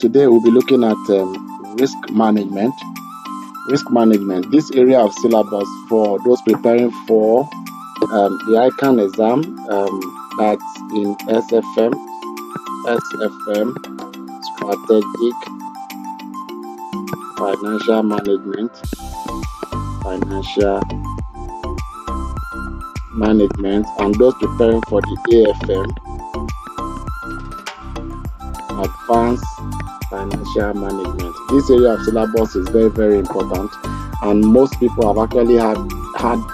Today we'll be looking at risk management. Risk management, this area of syllabus for those preparing for the ICANN exam, that's in SFM, Strategic Financial Management, and those preparing for the AFM, Advanced Financial Management. This area of syllabus is very, very important, and most people have actually had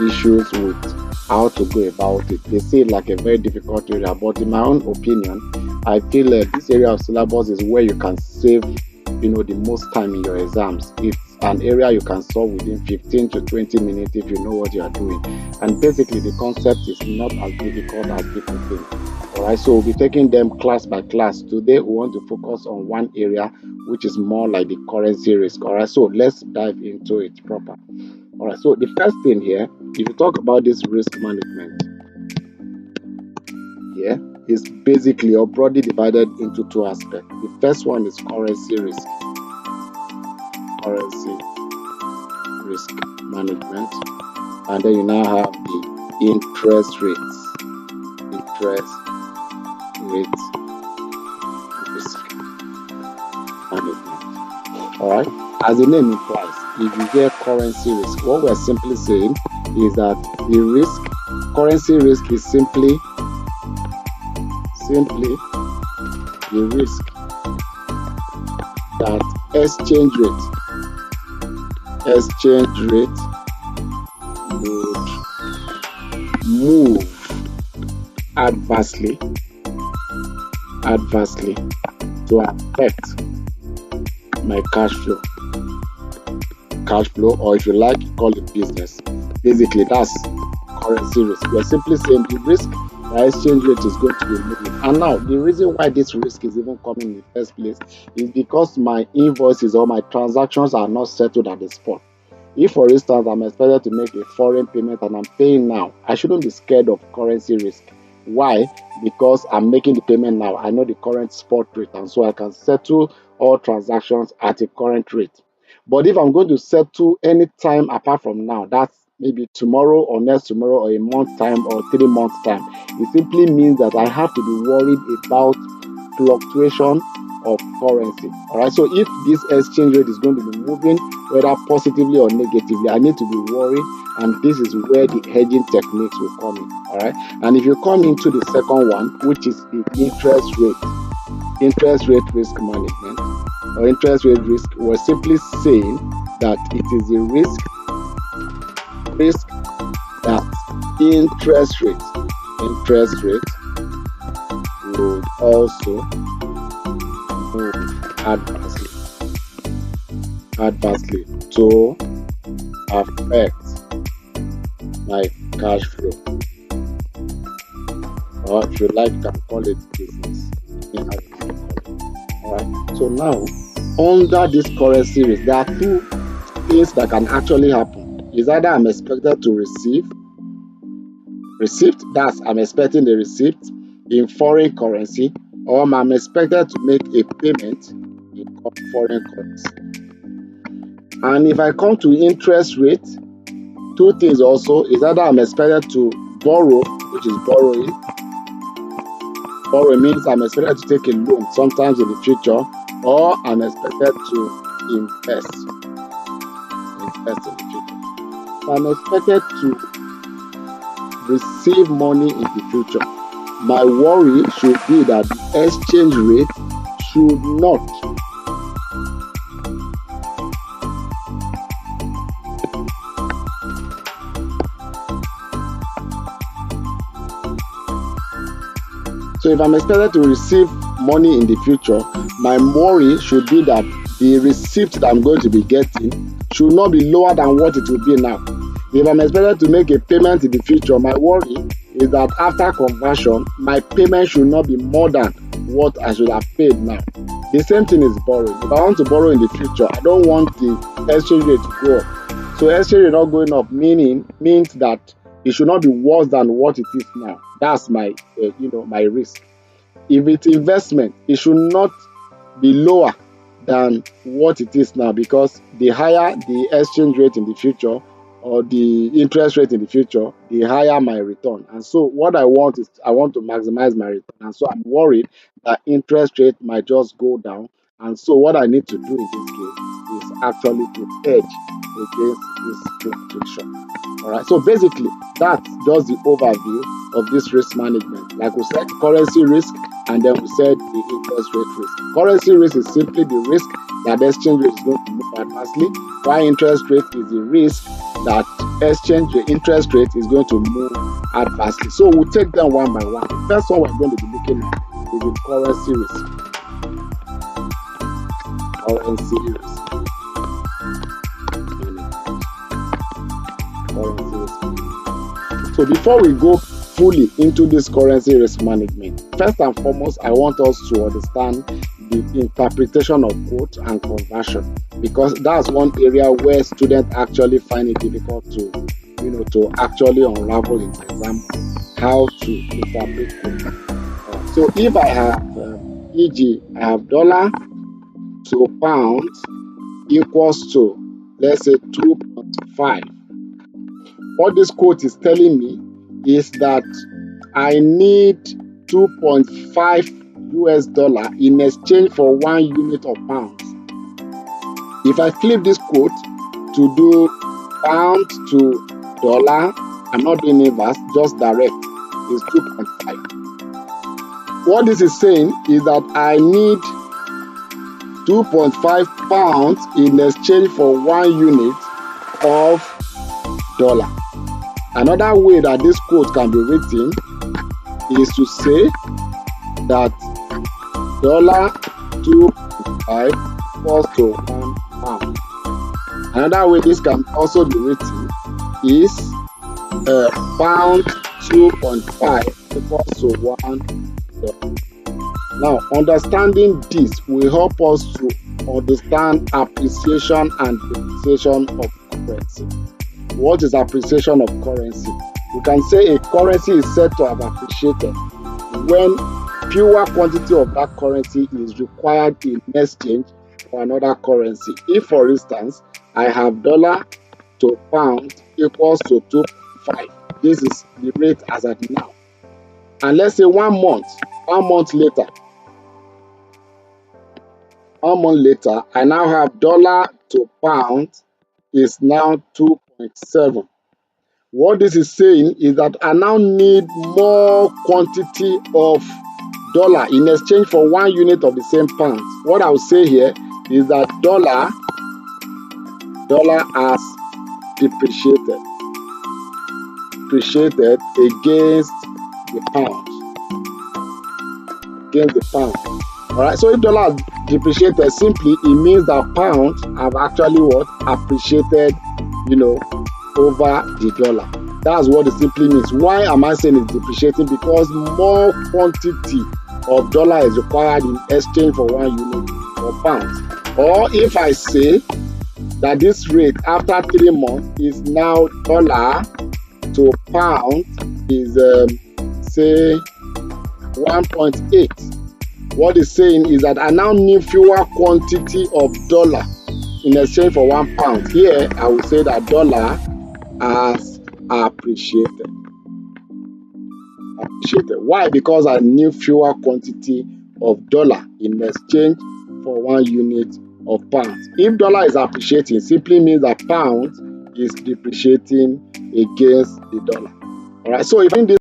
issues with how to go about it. They see it like a very difficult area, but in my own opinion, I feel this area of syllabus is where you can save, the most time in your exams. It's an area you can solve within 15 to 20 minutes if you know what you are doing. And basically, the concept is not as difficult as people think. Alright, so we'll be taking them class by class. Today, we want to focus on one area, which is more like the currency risk. Alright, so let's dive into it proper. Alright, so the first thing here, if you talk about this risk management, here is basically or broadly divided into two aspects. The first one is currency risk. Currency risk management, and then you now have the interest rates. Interest rate risk management. Alright, as the name implies, if you hear currency risk, what we're simply saying is that the currency risk is simply the risk that exchange rate would move adversely to affect my cash flow, or if you like, call it business. Basically, that's currency risk. We're simply saying the risk that exchange rate is going to be moving. And now, the reason why this risk is even coming in the first place is because my invoices or my transactions are not settled at the spot. If, for instance, I'm expected to make a foreign payment and I'm paying now, I shouldn't be scared of currency risk. Why? Because I'm making the payment now. I know the current spot rate, and so I can settle all transactions at a current rate. But if I'm going to settle any time apart from now, that's maybe tomorrow or next tomorrow or a month time or 3 months time, it simply means that I have to be worried about fluctuation of currency. Alright, so if this exchange rate is going to be moving whether positively or negatively, I need to be worried, and this is where the hedging techniques will come in. Alright, and if you come into the second one, which is the interest rate risk management or interest rate risk, we're simply saying that it is a risk that interest rate would also move adversely to affect my cash flow, or if you like, you can call it business. Alright, so now under this currency risk, there are two things that can actually happen. Is either I'm expected to receive, that's I'm expecting the receipt in foreign currency, or I'm expected to make a payment in foreign currency. And if I come to interest rate, two things also is either I'm expected to borrow, which is borrowing. Borrow means I'm expected to take a loan sometimes in the future, or I'm expected to invest in the future. So I'm expected to receive money in the future. My worry should be that the exchange rate should not So if I'm expected to receive money in the future, my worry should be that the receipt that I'm going to be getting should not be lower than what it will be now. If I'm expected to make a payment in the future, my worry is that after conversion, my payment should not be more than what I should have paid now. The same thing is borrowing. If I want to borrow in the future, I don't want the exchange rate to go up. So exchange rate not going up means that it should not be worse than what it is now. That's my my risk. If it's investment, it should not be lower than what it is now, because the higher the exchange rate in the future or the interest rate in the future, the higher my return. And so what I want is I want to maximize my return. And so I'm worried that interest rate might just go down. And so what I need to do in this case is actually to hedge against this fluctuation. All right. So basically, that's just the overview of this risk management. Like we said, currency risk, and then we said the interest rate risk. Currency risk is simply the risk that the exchange rate is going to move adversely, while interest rate is the risk that the interest rate is going to move adversely. So we'll take them one by one. The first one we're going to be looking at is the currency risk. Currency risk. Currency risk. So before we go fully into this currency risk management, first and foremost, I want us to understand the interpretation of quote and conversion, because that's one area where students actually find it difficult to actually unravel in exam how to interpret quote. So if I have e.g. I have dollar to pound equals to, let's say, 2.5. What this quote is telling me is that I need 2.5 US dollar in exchange for 1 unit of pounds. If I flip this quote to do pound to dollar, I'm not doing inverse, just direct, is 2.5. What this is saying is that I need 2.5 pounds in exchange for 1 unit of dollar. Another way that this quote can be written is to say that dollar 2.5 equals to 1 pound. Another way this can also be written is pound 2.5 equals to 1 dollar. Now, understanding this will help us to understand appreciation and depreciation of currency. What is appreciation of currency? We can say a currency is said to have appreciated when fewer quantity of that currency is required in exchange for another currency. If, for instance, I have dollar to pound equals to 2.5, this is the rate as at now. And let's say 1 month later, I now have dollar to pound is now 2.7. What this is saying is that I now need more quantity of dollar in exchange for 1 unit of the same pound. What I will say here is that dollar has depreciated against the pound. All right. So if dollar has depreciated, simply it means that pounds have actually appreciated, over the dollar. That's what it simply means. Why am I saying it's depreciating? Because more quantity of dollar is required in exchange for 1 unit of pounds. Or if I say that this rate after 3 months is now dollar to pound is say 1.8. What it's saying is that I now need fewer quantity of dollar in exchange for 1 pound. Here, I will say that dollar has appreciated. Why? Because I need fewer quantity of dollar in exchange for 1 unit of pounds. If dollar is appreciating, simply means that pound is depreciating against the dollar. All right. So if in this